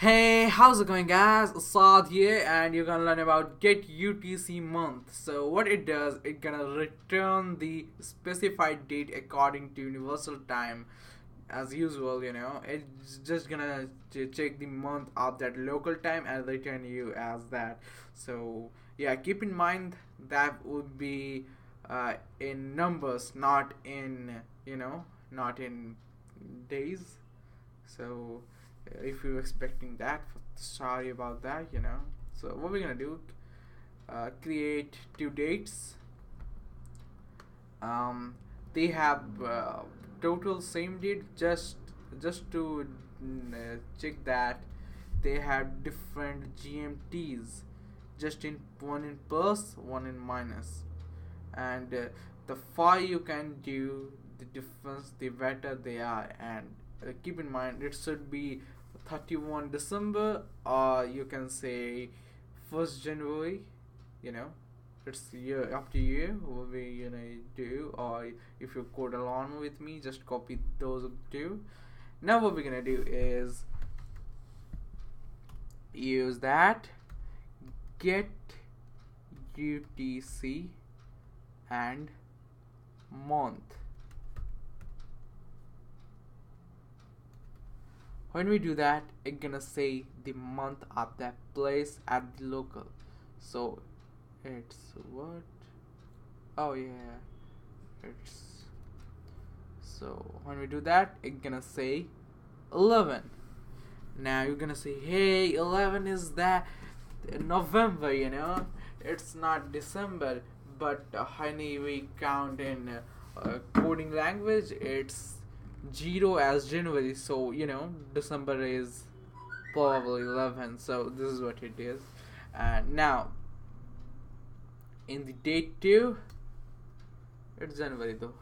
Hey, how's it going, guys? Assad here, and you're gonna learn about GetUTCMonth. So what it does, it gonna return the specified date according to universal time, as usual. It's just gonna check the month of that local time and return you as that. So yeah, keep in mind that would be in numbers, not in not in days. So if you're expecting that, sorry about that. So what we're gonna do, create two dates. um, they have total same date, just to check that they have different gmts, just in one in plus, one in minus. And the far you can do the difference, the better they are. And keep in mind, it should be 31 December, or you can say 1st January. you know it's year after year what we do. Or if you code along with me, just copy those two. Now what we're gonna do is use that get UTC and month. When we do that, it's gonna say the month of that place at the local. So it's what? Oh yeah, it's so when we do that, it's gonna say 11. Now you're gonna say, hey, 11 is that November, it's not December. But honey, we count in coding language, it's 0 as January. So December is probably 11. So this is what it is. And now in the date 2, it's January though.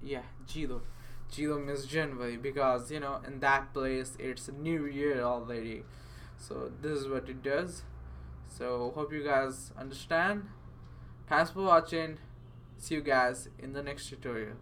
Yeah, 0 means January, because in that place it's new year already. So this is what it does. So hope you guys understand. Thanks for watching. See you guys in the next tutorial.